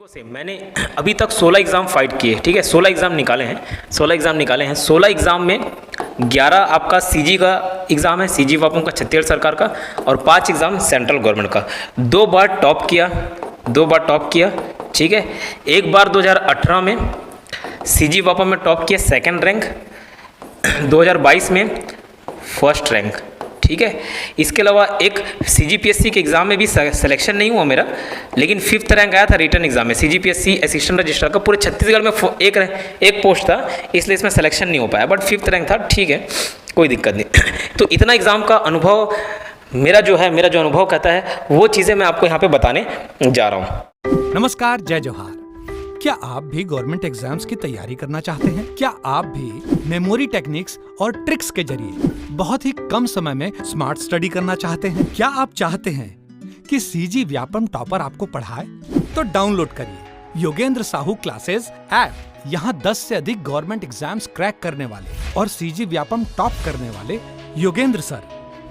से मैंने अभी तक 16 एग्ज़ाम फाइट किए, ठीक है। 16 एग्ज़ाम निकाले हैं, 16 एग्ज़ाम में 11 आपका सीजी का एग्ज़ाम है, सीजी वापों का छत्तीसगढ़ सरकार का, और 5 एग्ज़ाम सेंट्रल गवर्नमेंट का। 2 बार टॉप किया, ठीक है। एक बार 2018 में सीजी वापा में टॉप किया, सेकंड रैंक। 2022 में फर्स्ट रैंक, ठीक है। इसके अलावा एक सीजीपीएससी के एग्ज़ाम में भी सिलेक्शन नहीं हुआ मेरा, लेकिन 5th रैंक आया था रिटर्न एग्ज़ाम में। सीजीपीएससी असिस्टेंट रजिस्ट्रार का पूरे छत्तीसगढ़ में एक पोस्ट था, इसलिए इसमें सिलेक्शन नहीं हो पाया, बट 5th रैंक था, ठीक है, कोई दिक्कत नहीं। तो इतना एग्ज़ाम का अनुभव मेरा जो अनुभव कहता है, वो चीज़ें मैं आपको यहाँ पे बताने जा रहा हूँ। नमस्कार, जय जोहार। क्या आप भी गवर्नमेंट एग्जाम्स की तैयारी करना चाहते हैं? क्या आप भी मेमोरी टेक्निक्स और ट्रिक्स के जरिए बहुत ही कम समय में स्मार्ट स्टडी करना चाहते हैं? क्या आप चाहते हैं कि सीजी व्यापम टॉपर आपको पढ़ाए? तो डाउनलोड करिए योगेंद्र साहू क्लासेस ऐप। यहाँ 10 से अधिक गवर्नमेंट एग्जाम्स क्रैक करने वाले और सीजी व्यापम टॉप करने वाले योगेंद्र सर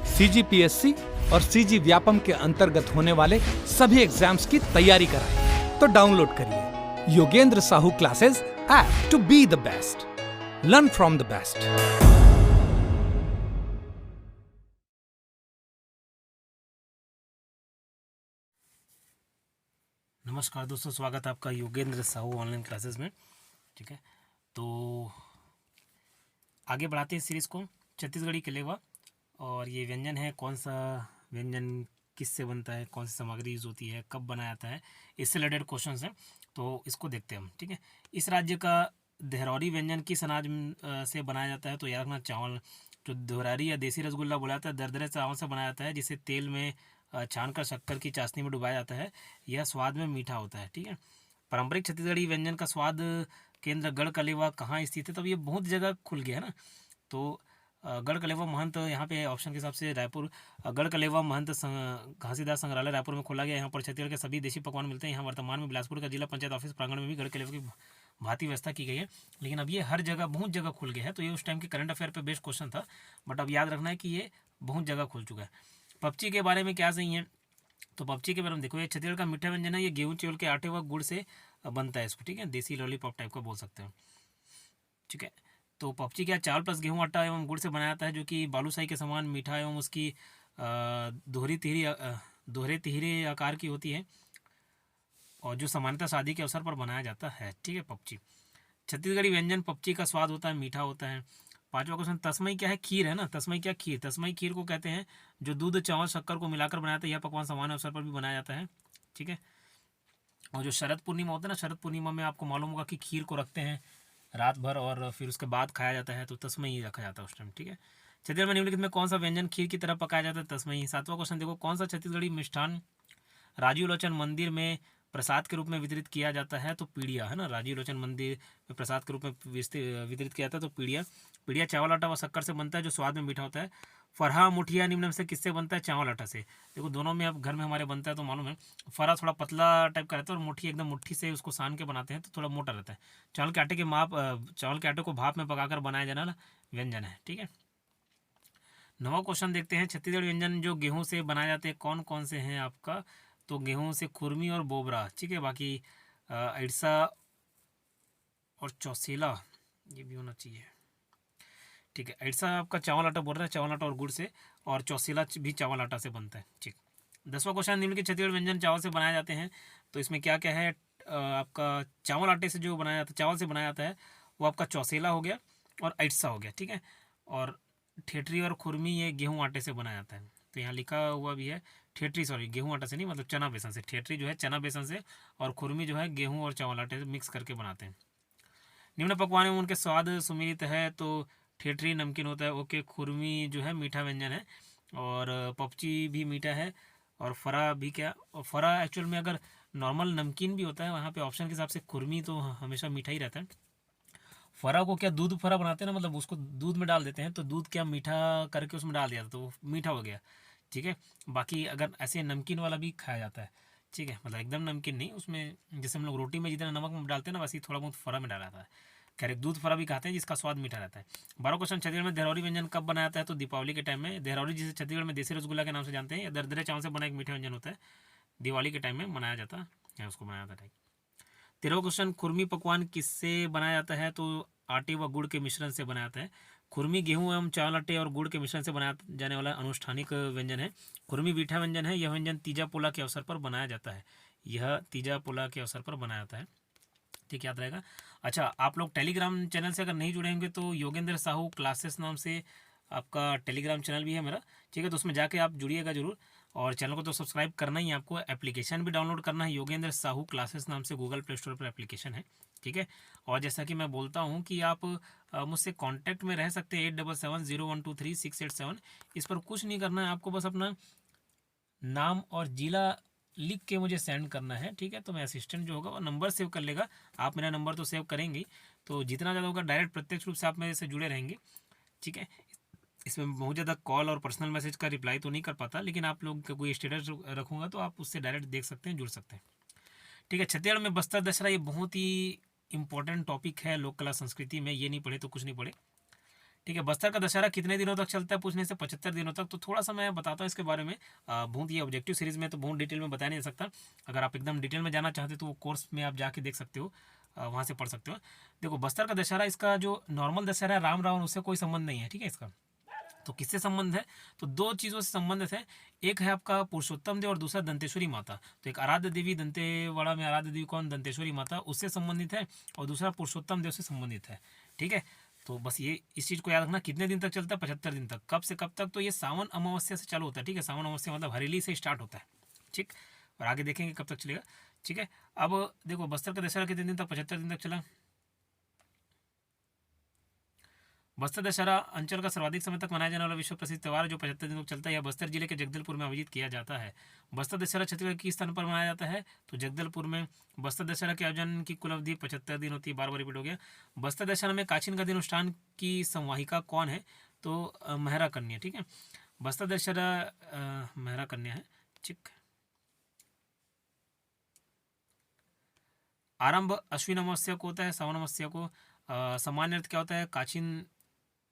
सीजीपीएससी और सीजी व्यापम के अंतर्गत होने वाले सभी एग्जाम्स की तैयारी कराए। तो डाउनलोड करिए Yogendra Sahu classes app to be the best, learn from the best. नमस्कार दोस्तों, स्वागत है आपका योगेंद्र साहू ऑनलाइन क्लासेस में, ठीक है। तो आगे बढ़ाते हैं सीरीज़ को, छत्तीसगढ़ी कलेवा। और ये व्यंजन है, कौन सा व्यंजन किससे बनता है, कौन सी सामग्री यूज़ होती है, कब बनाया जाता है, इससे रिलेटेड क्वेश्चन हैं। तो इसको देखते हैं हम, ठीक है। इस राज्य का देहरौरी व्यंजन किस अनाज से बनाया जाता है? तो याद रखना, चावल। जो देहरौरी या देसी रसगुल्ला बोला जाता है, दरदरे चावल से बनाया जाता है, जिसे तेल में छानकर शक्कर की चाशनी में डुबाया जाता है। यह स्वाद में मीठा होता है, ठीक है। पारंपरिक छत्तीसगढ़ी व्यंजन का स्वाद केंद्र गढ़ कलेवा कहाँ स्थित है? तब ये बहुत जगह खुल गया है ना। तो गढ़ कलेवा महंत, यहाँ पे ऑप्शन के हिसाब से रायपुर। गढ़ कलेवा महंत घासीदास संग्रहालय रायपुर में खोला गया। यहाँ पर छत्तीसगढ़ के सभी देशी पकवान मिलते हैं। यहाँ वर्तमान में बिलासपुर का जिला पंचायत ऑफिस प्रांगण में भी गढ़ कलेवा की भांति व्यवस्था की गई है। लेकिन अब ये हर जगह बहुत जगह खुल गया है। तो ये उस टाइम के करंट अफेयर पे बेस्ट क्वेश्चन था, बट अब याद रखना है कि ये बहुत जगह खुल चुका है। पपची के बारे में क्या सही है? तो पपची के बारे में देखो, ये छत्तीसगढ़ का मीठा व्यंजन है। ये गेहूँ चावल के आटे व गुड़ से बनता है इसको, ठीक है। देसी लॉलीपॉप टाइप का बोल सकते हैं, ठीक है। तो पपची क्या चावल प्लस गेहूं आटा एवं गुड़ से बनाया जाता है, जो कि बालूशाही के समान मीठा एवं उसकी दोहरे तिहरे आकार की होती है, और जो सामान्यतः शादी के अवसर पर बनाया जाता है, ठीक है। पपची छत्तीसगढ़ी व्यंजन पपची का स्वाद होता है, मीठा होता है। 5वां क्वेश्चन, तस्मई क्या है? खीर है ना। तस्मई क्या? खीर। तस्मई खीर को कहते हैं जो दूध चावल शक्कर को मिलाकर बनाया जाता है। यह पकवान सामान्य अवसर पर भी बनाया जाता है, ठीक है। और जो शरद पूर्णिमा होता है ना, शरद पूर्णिमा में आपको मालूम होगा कि खीर को रखते हैं रात भर और फिर उसके बाद खाया जाता है, तो तस्मई रखा जाता है उस टाइम, ठीक है। छत्तीसगढ़ में निम्नलिखित में कौन सा व्यंजन खीर की तरह पकाया जाता है? तस्मई। 7वां क्वेश्चन देखो, कौन सा छत्तीसगढ़ी मिष्ठान राजीव लोचन मंदिर में प्रसाद के रूप में वितरित किया जाता है? तो पीड़िया है ना। राजीव लोचन मंदिर में प्रसाद के रूप में वितरित किया जाता है, तो पीड़िया। पीड़िया चावल आटा व शक्कर से बनता है, जो स्वाद में मीठा होता है। फरहा मुठिया निम्न में से किससे बनता है? चावल आटा से। देखो दोनों में अब घर में हमारे बनता है, तो मालूम है। फरा थोड़ा पतला टाइप का रहता है और मुट्ठी एकदम मुट्ठी से उसको सान के बनाते हैं, तो थोड़ा मोटा रहता है। चावल के आटे को भाप में पकाकर बनाया जाना ना व्यंजन है, ठीक है। 9वां क्वेश्चन देखते हैं, छत्तीसगढ़ व्यंजन जो गेहूं से बनाए जाते हैं कौन कौन से हैं आपका? तो गेहूं से खुरमी और बोबरा, ठीक है। बाकी अड़सा और चौसेला ये भी होना चाहिए, ठीक है। अड़सा आपका चावल आटा बोल रहा है, चावल आटा और गुड़ से, और चौसेला भी चावल आटा से बनता है, ठीक। 10वां क्वेश्चन, निम्न के छत्तीसगढ़ व्यंजन चावल से बनाए जाते हैं, तो इसमें क्या क्या है? आपका चावल आटे से जो बनाया जाता है, चावल से बनाया जाता है, वो आपका चौसेला हो गया और अड़सा हो गया, ठीक है। और ठेठरी और खुरमी ये गेहूँ आटे से बनाया जाता है। तो यहाँ लिखा हुआ भी है ठेठरी, सॉरी गेहूँ आटा से नहीं, मतलब चना बेसन से। ठेठरी जो है चना बेसन से, और खुरमी जो है गेहूँ और चावल आटे से मिक्स करके बनाते हैं। निम्न पकवान में उनके स्वाद सुमिलित है, तो ठेठरी नमकीन होता है, ओके। खुरमी जो है मीठा व्यंजन है, और पपची भी मीठा है, और फरा भी क्या? और फरा एक्चुअल में अगर नॉर्मल नमकीन भी होता है, वहाँ पे ऑप्शन के हिसाब से खुरमी तो हमेशा मीठा ही रहता है। फरा को क्या दूध फरा बनाते हैं ना, मतलब उसको दूध में डाल देते हैं, तो दूध क्या मीठा करके उसमें डाल दिया था, तो वो मीठा हो गया, ठीक है। बाकी अगर ऐसे नमकीन वाला भी खाया जाता है, ठीक है, मतलब एकदम नमकीन नहीं, उसमें जैसे हम लोग रोटी में जितना नमक डालते हैं ना, वैसे ही थोड़ा बहुत फरा में डाला जाता है। खैर दूध फरा भी खाते हैं जिसका स्वाद मीठा रहता है। 12वां क्वेश्चन, छत्तीसगढ़ में देहरौरी व्यंजन कब बनाया जाता है? तो दीपावली के टाइम में। देहरौरी जिसे छत्तीसगढ़ में देसी रसगुल्ला के नाम से जानते हैं, या दरदरे चावल से बना एक मीठा व्यंजन होता है, दिवाली के टाइम में मनाया जाता है, उसको बनाया जाता है। 13वां क्वेश्चन, खुरमी पकवान किससे बनाया जाता है? तो आटे व गुड़ के मिश्रण से बनाया जाता है। खुरमी गेहूं एवं चावल आटे और गुड़ के मिश्रण से बनाया जाने वाला अनुष्ठानिक व्यंजन है। खुरमी मीठा व्यंजन है। यह व्यंजन तीजा पोला के अवसर पर बनाया जाता है। यह तीजा पोला के अवसर पर बनाया जाता है। ठीक, याद रहेगा। अच्छा, आप लोग टेलीग्राम चैनल से अगर नहीं जुड़े होंगे तो योगेंद्र साहू क्लासेस नाम से आपका टेलीग्राम चैनल भी है मेरा। ठीक है, तो उसमें जाके आप जुड़िएगा जरूर। और चैनल को तो सब्सक्राइब करना ही है आपको। एप्लीकेशन भी डाउनलोड करना है, योगेंद्र साहू क्लासेस नाम से गूगल प्ले स्टोर पर एप्लीकेशन है। ठीक है, और जैसा कि मैं बोलता हूँ कि आप मुझसे कांटेक्ट में रह सकते हैं 8770123687। इस पर कुछ नहीं करना है आपको, बस अपना नाम और ज़िला लिख के मुझे सेंड करना है। ठीक है, तो मैं असिस्टेंट जो होगा वो नंबर सेव कर लेगा। आप मेरा नंबर तो सेव करेंगे, तो जितना ज़्यादा होगा डायरेक्ट प्रत्यक्ष रूप से आप मेरे से जुड़े रहेंगे। ठीक है, इसमें बहुत ज़्यादा कॉल और पर्सनल मैसेज का रिप्लाई तो नहीं कर पाता, लेकिन आप लोग का कोई स्टेटस रखूँगा तो आप उससे डायरेक्ट देख सकते हैं, जुड़ सकते हैं। ठीक है, छत्तीसगढ़ में बस्तर दशहरा, ये बहुत ही इंपॉर्टेंट टॉपिक है लोक कला संस्कृति में। ये नहीं पढ़े तो कुछ नहीं पढ़े। ठीक है, बस्तर का दशहरा कितने दिनों तक चलता है पूछने से 75 दिनों तक। तो थोड़ा सा मैं बताता हूँ इसके बारे में। बहुत ये ऑब्जेक्टिव सीरीज में तो बहुत डिटेल में बता नहीं सकता। अगर आप एकदम डिटेल में जाना चाहते हो तो वो कोर्स में आप जाके देख सकते हो, वहाँ से पढ़ सकते हो। देखो, बस्तर का दशहरा, इसका जो नॉर्मल दशहरा है राम रावण, उससे कोई संबंध नहीं है। ठीक है, इसका तो किससे संबंध है? तो दो चीज़ों से संबंधित है। एक है आपका पुरुषोत्तम देव और दूसरा दंतेश्वरी माता। तो एक आराध्य देवी, दंतेवाड़ा में आराध्य देवी कौन? दंतेश्वरी माता, उससे संबंधित है। और दूसरा पुरुषोत्तम देव से संबंधित है। ठीक है, तो बस ये इस चीज़ को याद रखना। कितने दिन तक चलता है? 75 दिन तक। कब से कब तक? तो ये सावन अमावस्या से चालू होता है। ठीक है, सावन अमावस्या मतलब हरेली से स्टार्ट होता है। ठीक, और आगे देखेंगे कब तक चलेगा। ठीक है, अब देखो बस्तर का दशहरा कितने दिन तक? 75 दिन तक चला। बस्तर दशहरा अंचल का सर्वाधिक समय तक मनाया जाने वाला विश्व प्रसिद्ध त्यौहार है जो 75 दिनों तक चलता है। यह बस्तर जिले के जगदलपुर में आयोजित किया जाता है। बस्तर दशहरा छत्तीसगढ़ किस स्थान पर मनाया जाता है? तो जगदलपुर में। बस्तर दशहरा के आयोजन की कुल अवधि 75 दिन होती है। बार बार रिपीट हो गया। बस्तर दशहरा में काछिन गद्दी अनुष्ठान की संवाहिका कौन है? तो मेहरा कन्या। ठीक है, बस्तर दशहरा मेहरा कन्या है। ठीक, आरंभ अश्विन अमावस्या को होता है, सावन अमावस्या को। सामान्य अर्थ क्या होता है? काछिन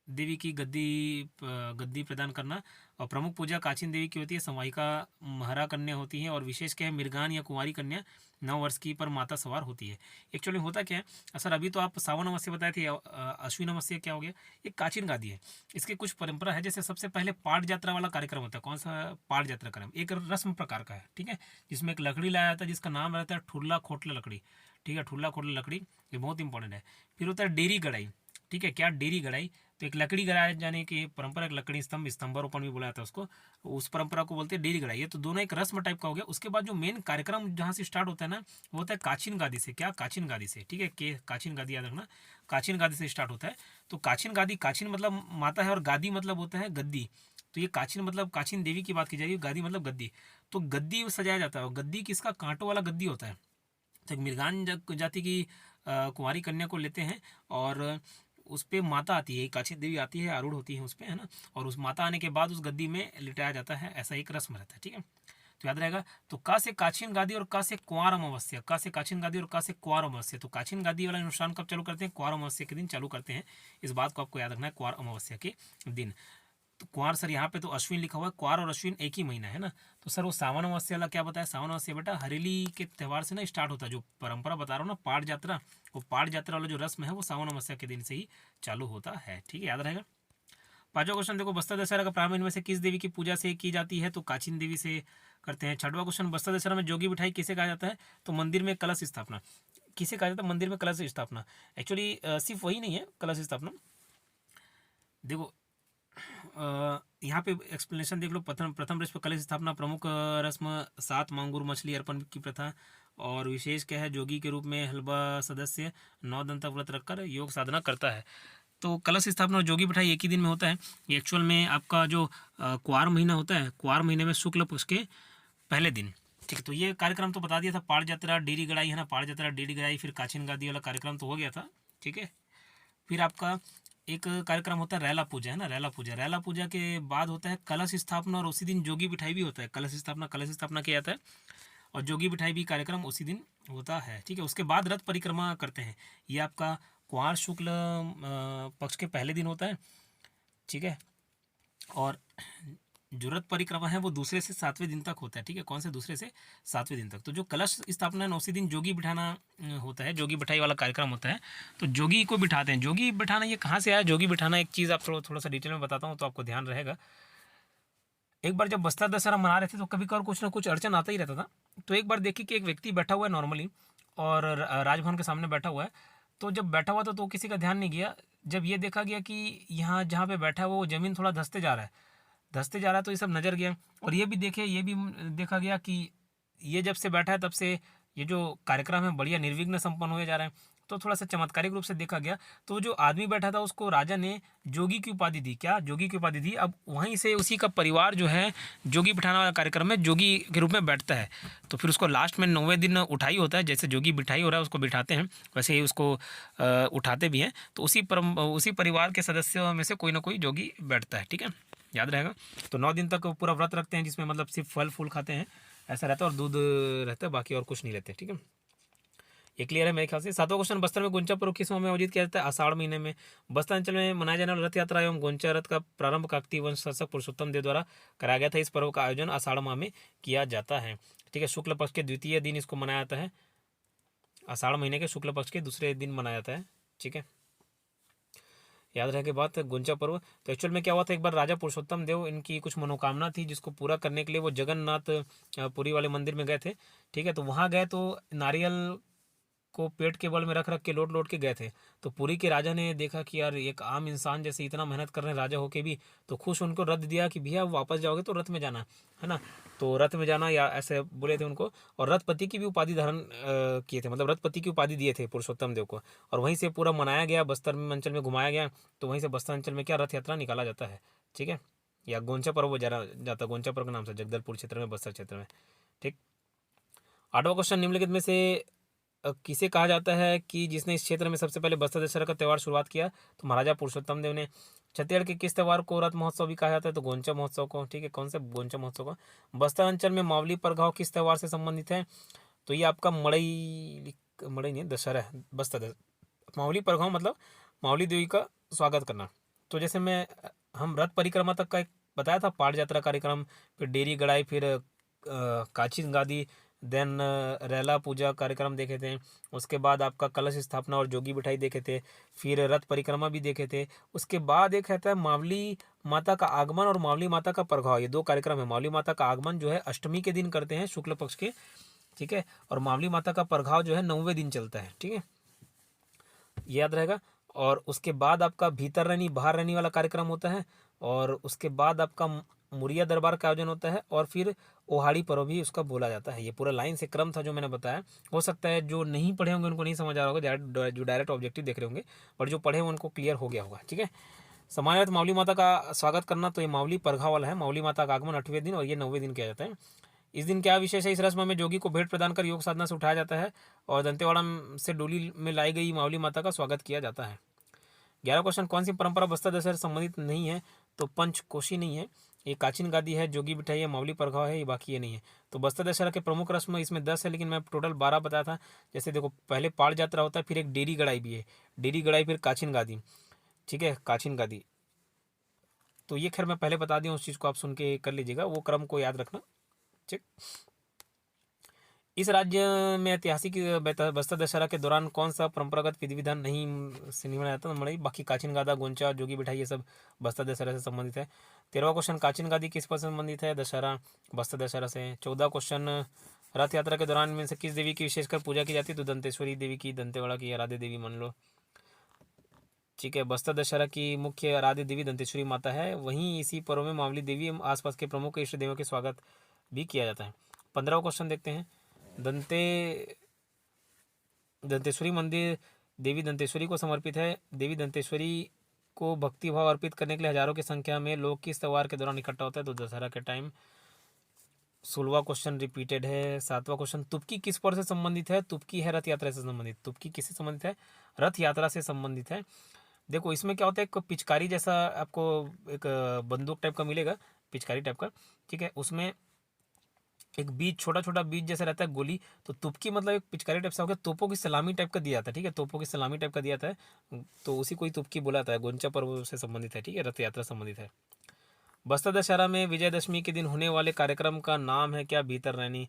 देवी की गद्दी प्रदान करना। और प्रमुख पूजा काछिन देवी की होती है। संवाहिका महरा कन्या होती है। और विशेष क्या है? मृगान या कुंवारी कन्या 9 वर्ष की पर माता सवार होती है। एक्चुअली होता क्या है सर, अभी तो आप सावन अमावस्या बताए थे, अश्विन अमावस्या क्या हो गया? ये काछिन गादी है। इसकी कुछ परंपरा है। जैसे सबसे पहले पाठ यात्रा वाला कार्यक्रम होता है। कौन सा पाठ यात्रा कार्यक्रम? एक रस्म प्रकार का है। ठीक है, जिसमें एक लकड़ी लाया जाता है जिसका नाम रहता है ठुल्ला खोटला लकड़ी। ठीक है, ठुल्ला खोटला लकड़ी, ये बहुत इंपॉर्टेंट है। फिर होता है डेरी गड़ाई। ठीक है, क्या? डेरी गड़ाई। तो एक लकड़ी गड़ाए जाने की परंपरा, एक लकड़ी स्तंभारोपण भी बोला जाता है उसको, उस परंपरा को बोलते हैं डेरी गड़ाई। ये तो दोनों एक रस्म टाइप का हो गया। उसके बाद जो मेन कार्यक्रम जहाँ से स्टार्ट होता है ना, वो होता है काछिन गादी से। क्या? काछिन गादी से। ठीक है, के काछिन गादी याद रखना, काछिन गादी से स्टार्ट होता है। तो काछिन गादी, काछिन मतलब माता है और गादी मतलब होता है गद्दी। तो ये काछिन मतलब काछिन देवी की बात की जाएगी, गादी मतलब गद्दी। तो गद्दी सजाया जाता है। और गद्दी किसका? कांटों वाला गद्दी होता है। तो एक मृगान जाति की कुंवारी कन्या को लेते हैं और उस पर माता आती है, काछिन देवी आती है, आरूढ़ होती है उस पर, है ना। और उस माता आने के बाद उस गद्दी में लिटाया जाता है। ऐसा एक रस्म रहता है। ठीक है, तो याद रहेगा। तो का से काछिन गादी और का से कुंवार अमावस्या। का से काछिन गादी और का से कुंवार अमावस्या। तो काछिन गादी वाला अनुष्ठान कब चालू करते हैं? कुंवार अमावस्या के दिन चालू करते हैं। इस बात को आपको याद रखना है, कुंवार अमावस्या के दिन। तो कुंवार सर यहाँ पे तो अश्विन लिखा हुआ है, कुंवार और अश्विन एक ही महीना है ना। तो सर वो सावन अमावस्या वाला क्या बताया? सावन अमावस्या बेटा हरेली के त्यौहार से ना स्टार्ट होता है। जो परंपरा बता रहा हूँ ना, पाठ यात्रा, वो पाठ यात्रा वाला जो रस्म है वो सावन अमावस्या के दिन से ही चालू होता है। ठीक है, याद रहेगा। पांचवा क्वेश्चन देखो, बस्तर दशहरा का प्रारंभ इनमें से किस देवी की पूजा से की जाती है? तो काछिन देवी से करते हैं। छठवां क्वेश्चन, बस्तर दशहरा में जोगी बिठाई किसे कहा जाता है? तो मंदिर में कलश स्थापना। किसे कहा जाता है? मंदिर में कलश स्थापना। एक्चुअली सिर्फ वही नहीं है कलश स्थापना। देखो यहाँ पे एक्सप्लेनेशन देख लो। प्रथम रस्म कलश स्थापना, प्रमुख रस्म 7 मांगुर मछली अर्पण की प्रथा। और विशेष क्या है? जोगी के रूप में हलवा सदस्य 9 दिन तक व्रत रखकर योग साधना करता है। तो कलश स्थापना और जोगी बिठाई एक ही दिन में होता है। ये एक्चुअल में आपका जो कुंवार महीना होता है, कुंवार महीने में शुक्ल पक्ष के पहले दिन। ठीक है, तो ये कार्यक्रम तो बता दिया था। पाठ यात्रा, डेरी गड़ाई है ना, पाठ यात्रा, डेरी गड़ाई, फिर काछिन गादी वाला कार्यक्रम तो हो गया था। ठीक है, फिर आपका एक कार्यक्रम होता है रैला पूजा, है ना, रैला पूजा। रैला पूजा के बाद होता है कलश स्थापना और उसी दिन जोगी बिठाई भी होता है। कलश स्थापना किया जाता है और जोगी बिठाई भी कार्यक्रम उसी दिन होता है। ठीक है, उसके बाद रथ परिक्रमा करते हैं। ये आपका कुंवार शुक्ल पक्ष के पहले दिन होता है। ठीक है, और जो रथ परिक्रमा है वो दूसरे से सातवें दिन तक होता है, ठीक है। कौन से दूसरे से सातवें दिन तक। तो जो कलश स्थापना है 9वें दिन जोगी बिठाना होता है, जोगी बिठाई वाला कार्यक्रम होता है। तो जोगी को बिठाते हैं। जोगी बिठाना ये कहाँ से आया जोगी बिठाना, एक चीज़ आप थोड़ा सा डिटेल में बताता हूँ तो आपको ध्यान रहेगा। एक बार जब बस्तर दशहरा मना रहे थे तो कभी कभार कुछ ना कुछ अड़चन आता ही रहता था। तो एक बार देखी कि एक व्यक्ति बैठा हुआ है नॉर्मली और राजभवन के सामने बैठा हुआ है। तो जब बैठा हुआ था तो किसी का ध्यान नहीं गया। जब ये देखा गया कि यहाँ जहाँ पे बैठा है वो ज़मीन थोड़ा धंसते जा रहा है, तो ये सब नज़र गया। और ये भी देखा गया कि ये जब से बैठा है तब से ये जो कार्यक्रम है बढ़िया निर्विघ्न संपन्न हुए जा रहे हैं। तो थोड़ा सा चमत्कारिक रूप से देखा गया। तो जो आदमी बैठा था उसको राजा ने जोगी की उपाधि दी। क्या जोगी की उपाधि दी। अब वहीं से उसी का परिवार जो है जोगी बिठाने वाला कार्यक्रम में जोगी के रूप में बैठता है। तो फिर उसको लास्ट में 9वें दिन उठाई होता है। जैसे जोगी बिठाई हो रहा है उसको बिठाते हैं, वैसे ही उसको उठाते भी हैं। तो उसी परिवार के सदस्यों में से कोई ना कोई जोगी बैठता है, ठीक है, याद रहेगा। तो 9 दिन तक पूरा व्रत रखते हैं जिसमें मतलब सिर्फ फल फूल खाते हैं, ऐसा रहता है, और दूध रहता है, बाकी और कुछ नहीं लेते, ठीक है। ये क्लियर है मेरे ख्याल से। 7वां क्वेश्चन, बस्तर में गुंचा पर्व किस माह में आयोजित किया जाता है। आषाढ़ महीने में। बस्तर अंचल में मनाया जाने वाला रथ यात्रा एवं गुंचा रथ का प्रारंभ काकतीय वंश शासक पुरुषोत्तम देव द्वारा कराया गया था। इस पर्व का आयोजन आषाढ़ माह में किया जाता है, ठीक है। शुक्ल पक्ष के द्वितीय दिन इसको मनाया जाता है। आषाढ़ महीने के शुक्ल पक्ष के दूसरे दिन मनाया जाता है, ठीक है, याद रहे के बात। गुंचा पर्व तो एक्चुअल में क्या हुआ था, एक बार राजा पुरुषोत्तम देव इनकी कुछ मनोकामना थी जिसको पूरा करने के लिए वो जगन्नाथ पुरी वाले मंदिर में गए थे, ठीक है। तो वहाँ गए तो नारियल को पेट के बल में रख के लोट के गए थे। तो पुरी के राजा ने देखा कि यार एक आम इंसान जैसे इतना मेहनत कर रहे हैं राजा होके भी, तो खुश उनको रथ दिया कि भैया वापस जाओगे तो रथ में जाना है ना। तो रथ में जाना या ऐसे बोले थे उनको। और रथपति की भी उपाधि धारण किए थे, मतलब रथपति की उपाधि दिए थे पुरुषोत्तम देव को। और वहीं से पूरा मनाया गया, बस्तर अंचल में घुमाया गया। तो वहीं से बस्तर अंचल में क्या रथ यात्रा निकाला जाता है, ठीक है, या गोंचा पर्व जाता है गोंचा पर्व के नाम से जगदलपुर क्षेत्र में, बस्तर क्षेत्र में, ठीक। 8वां क्वेश्चन, निम्नलिखित में से किसे कहा जाता है कि जिसने इस क्षेत्र में सबसे पहले बस्तर दशहरा का त्यौहार शुरुआत किया। तो महाराजा पुरुषोत्तम देव ने। छत्तीसगढ़ के किस त्यौहार को रथ महोत्सव भी कहा जाता है। तो गोंचा महोत्सव को, ठीक है। कौन से गोंचा महोत्सव को। बस्तर अंचल में मावली परघाव किस त्यौहार से संबंधित है। तो ये आपका मड़ई नहीं, दशहरा है। बस्तर मावली परघाव मतलब मावली देवी का स्वागत करना। तो जैसे हम रथ परिक्रमा तक का एक बताया था, पाठ यात्रा कार्यक्रम, फिर डेरी गड़ाई, फिर काचिन गादी, देन रेला पूजा कार्यक्रम देखे थे। उसके बाद आपका कलश स्थापना और जोगी बिठाई देखे थे। फिर रथ परिक्रमा भी देखे थे। उसके बाद एक रहता है मावली माता का आगमन और मावली माता का प्रभाव, ये 2 कार्यक्रम है। मावली माता का आगमन जो है अष्टमी के दिन करते हैं शुक्ल पक्ष के, ठीक है। और मावली माता का प्रभाव जो है 9वें दिन चलता है, ठीक है, याद रहेगा। और उसके बाद आपका भीतर रहनी बाहर रहनी वाला कार्यक्रम होता है। और उसके बाद आपका मुरिया दरबार का आयोजन होता है। और फिर ओहाड़ी पर्व भी उसका बोला जाता है। ये पूरा लाइन से क्रम था जो मैंने बताया। हो सकता है जो नहीं पढ़े होंगे उनको नहीं समझ आ रहा होगा, जो डायरेक्ट ऑब्जेक्टिव देख रहे होंगे, और जो पढ़े उनको क्लियर हो गया होगा, ठीक है। समान्यतः मावली माता का स्वागत करना, तो ये मावली परघा वाला है। मावली माता का आगमन 8वें दिन और ये 9वें दिन किया जाता है। इस दिन क्या विशेष है। इस रस्म में जोगी को भेंट प्रदान कर योग साधना से उठाया जाता है और दंतेवाड़ा से डोली में लाई गई मावली माता का स्वागत किया जाता है। 11वां क्वेश्चन, कौन सी परंपरा बस्तर दशहरा से संबंधित नहीं है। तो पंचकोशी नहीं है, ये काचिन गादी है, जोगी बिठाई है, मावली परघाव है, ये बाकी ये नहीं है। तो बस्तर दशहरा के प्रमुख रस्म इसमें 10 है, लेकिन मैं टोटल 12 बताया था। जैसे देखो, पहले पाड़ यात्रा होता है, फिर एक डेरी गड़ाई भी है, डेरी गड़ाई, फिर काचिन गादी, ठीक है, काचिन गादी। तो ये खैर मैं पहले बता दिया, उस चीज़ को आप सुन के कर लीजिएगा, वो क्रम को याद रखना, ठीक। इस राज्य में ऐतिहासिक बस्तर दशहरा के दौरान कौन सा परंपरागत विधि विधान नहीं मनाया जाता। मनाई बाकी काचिन गादा, गोंचा, जोगी बिठाई, ये सब बस्तर दशहरा से संबंधित है। 13वां क्वेश्चन, काचिन गादी किस पर संबंधित है। दशहरा, बस्तर दशहरा से। 14वां क्वेश्चन, रथ यात्रा के दौरान में से किस देवी की विशेषकर पूजा की जाती है। तो दंतेश्वरी देवी की, दंतेवाड़ा की आराध्य देवी मान लो, ठीक है। बस्तर दशहरा की मुख्य आराध्य देवी दंतेश्वरी माता है। वहीं इसी पर्व में मावली देवी एवं आसपास के प्रमुख इष्ट देवों के स्वागत भी किया जाता है। 15वां क्वेश्चन देखते हैं। दंतेश्वरी मंदिर देवी दंतेश्वरी को समर्पित है। देवी दंतेश्वरी को भक्ति भाव अर्पित करने के लिए हजारों की संख्या में लोग किस त्यौहार के दौरान इकट्ठा होता है। तो दशहरा के टाइम। 16वां क्वेश्चन रिपीटेड है। 7वां क्वेश्चन, तुपकी किस पर्व से संबंधित है। तुपकी है रथ यात्रा से संबंधित। तुपकी किससे संबंधित है, रथ यात्रा से संबंधित है। देखो इसमें क्या होता है, एक पिचकारी जैसा आपको एक बंदूक टाइप का मिलेगा, पिचकारी टाइप का, ठीक है। उसमें एक बीज, छोटा छोटा बीज जैसा रहता है, गोली। तो तुपकी मतलब एक पिचकारी टाइप से हो गया, तोपों की सलामी टाइप का दिया जाता है, ठीक है, तोपों की सलामी टाइप का दिया जाता है, तो उसी को ही तुपकी बोला जाता है। गोंचा पर्व से संबंधित है, ठीक है, रथ यात्रा संबंधित है। बस्तर दशहरा में विजयदशमी के दिन होने वाले कार्यक्रम का नाम है क्या? भीतर रानी।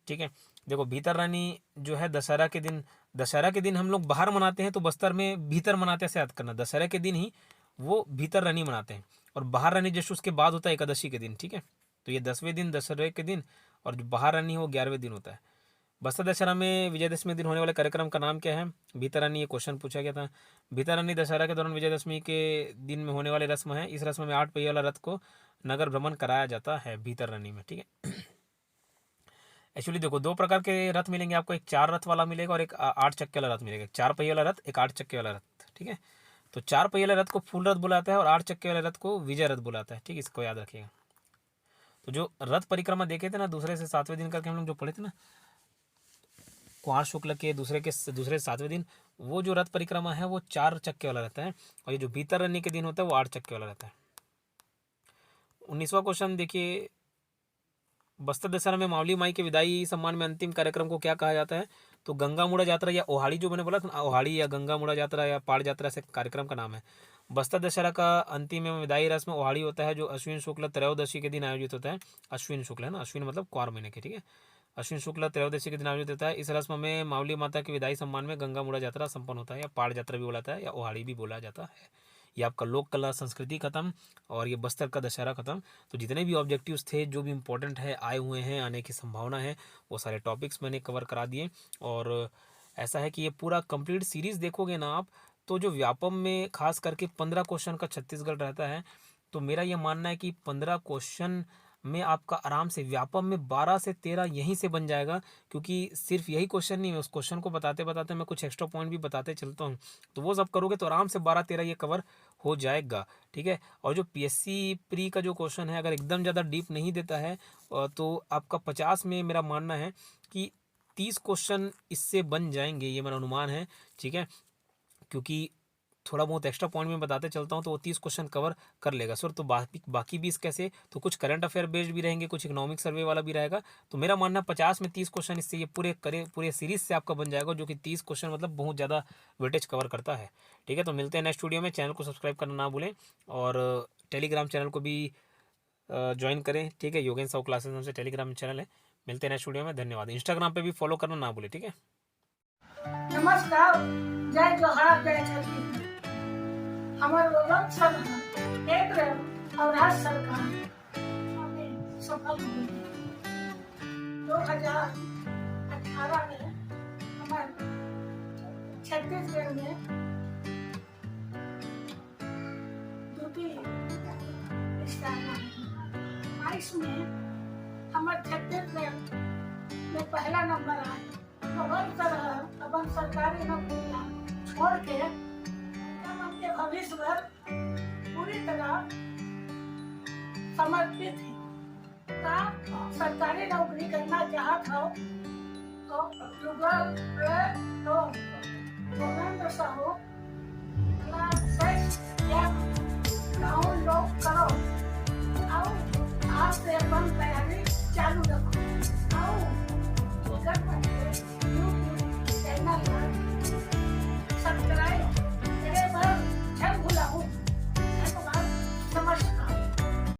ठीक है, देखो भीतर रानी जो है दशहरा के दिन हम लोग बाहर मनाते हैं, तो बस्तर में भीतर मनाते हैं, ऐसे याद करना। दशहरा के दिन ही वो भीतर रानी मनाते हैं, और बाहर रानी जश्न उसके बाद होता है एकादशी के दिन। ठीक है, तो ये 10वें दिन दशहरे के दिन, और जो बाहर रानी है वो 11वें दिन होता है। बस्तर दशहरा में विजयदशमी के दिन होने वाले कार्यक्रम का नाम क्या है? भीतर रानी। ये क्वेश्चन पूछा गया था। भीतर रानी दशहरा के दौरान विजयदशमी के दिन में होने वाली रस्म है। इस रस्म में 8 पहिया वाला रथ को नगर भ्रमण कराया जाता है भीतर रानी में। ठीक है, एक्चुअली देखो 2 प्रकार के रथ मिलेंगे आपको, एक 4 रथ वाला मिलेगा और एक 8 चक्के वाला रथ मिलेगा। 4 पहिया वाला रथ, एक 8 चक्के वाला रथ। ठीक है, तो 4 पहिया वाले रथ को फूल रथ बुलाता है और 8 चक्के वाले रथ को विजय रथ बुलाता है। ठीक, इसको याद रखिएगा। तो जो रथ परिक्रमा देखे थे ना, दूसरे से 7वें दिन करके हम लोग जो पढ़े थे ना, कुंवार शुक्ल के दूसरे से 7वें दिन, वो जो रथ परिक्रमा है वो 4 चक्के वाला रहता है, और ये जो भीतर रानी के दिन होता है वो 8 चक्के वाला रहता है। 19वां क्वेश्चन देखिए, बस्तर दशहरा में मावली माई के विदाई सम्मान में अंतिम कार्यक्रम को क्या कहा जाता है? तो गंगा मुड़ा यात्रा या ओहाड़ी, जो मैंने बोला था ना, ओहाड़ी या गंगा मुड़ा यात्रा या पाड़ यात्रा, से कार्यक्रम का नाम है। बस्तर दशहरा का अंतिम एवं विदाई रस्म ओहाड़ी होता है, जो अश्विन शुक्ल त्रयोदशी के दिन आयोजित होता है। अश्विन शुक्ल है ना, अश्विन मतलब कुंवार महीने के। ठीक है, अश्विन शुक्ल त्रयोदशी के दिन आयोजित होता है। इस रस्म में मावली माता की विदाई सम्मान में गंगा मुड़ा यात्रा संपन्न होता है, या पाड़ यात्रा भी बोला जाता है, या ओहाड़ी भी बोला जाता है। ये आपका लोक कला संस्कृति खत्म, और ये बस्तर का दशहरा खत्म। तो जितने भी ऑब्जेक्टिव्स थे, जो भी इंपॉर्टेंट है, आए हुए हैं, आने की संभावना है, वो सारे टॉपिक्स मैंने कवर करा दिए। और ऐसा है कि ये पूरा कंप्लीट सीरीज देखोगे ना आप, तो जो व्यापम में खास करके 15 क्वेश्चन का छत्तीसगढ़ रहता है, तो मेरा ये मानना है कि 15 क्वेश्चन में आपका आराम से व्यापम में 12 से 13 यहीं से बन जाएगा, क्योंकि सिर्फ यही क्वेश्चन नहीं है, उस क्वेश्चन को बताते बताते मैं कुछ एक्स्ट्रा पॉइंट भी बताते चलता हूँ, तो वो सब करोगे तो आराम से 12-13 ये कवर हो जाएगा। ठीक है, और जो पीएससी प्री का जो क्वेश्चन है, अगर एकदम ज़्यादा डीप नहीं देता है तो आपका 50 में मेरा मानना है कि 30 क्वेश्चन इससे बन जाएंगे, ये मेरा अनुमान है। ठीक है, क्योंकि थोड़ा बहुत एक्स्ट्रा पॉइंट में बताते चलता हूँ, तो वो 30 क्वेश्चन कवर कर लेगा सर। तो बाकी 20 कैसे, तो कुछ करंट अफेयर बेस्ड भी रहेंगे, कुछ इकोनॉमिक सर्वे वाला भी रहेगा। तो मेरा मानना 50 में 30 क्वेश्चन इससे ये पूरे सीरीज से आपका बन जाएगा, जो कि 30 क्वेश्चन मतलब बहुत ज़्यादा वेटेज कवर करता है। ठीक है, तो मिलते हैं नेक्स्ट वीडियो में। चैनल को सब्सक्राइब करना ना भूलें, और टेलीग्राम चैनल को भी ज्वाइन करें। ठीक है, योगेंद्र साहू क्लासेस नाम से टेलीग्राम चैनल है। मिलते हैं नेक्स्ट वीडियो में, धन्यवाद। इंस्टाग्राम पे भी फॉलो करना ना भूलें। ठीक है, नमस्कार, जय जोहार, जय छत्तीसगढ़। हमारे लोग सब केंद्र और राज्य सरकार हमें सफल हुई। 2018 में हमारे छत्तीसगढ़ में ड्यूटी स्थापना हुई। 22 में हमारे छत्तीसगढ़ में पहला नंबर आया। तो हर तरह अपन सरकारी नौकरियां छोड़ के के भविष्य पर पूरी तरह समर्पित है। सरकारी नौकरी करना चाहता हो तो गूगल पे तो योगेंद्र साहू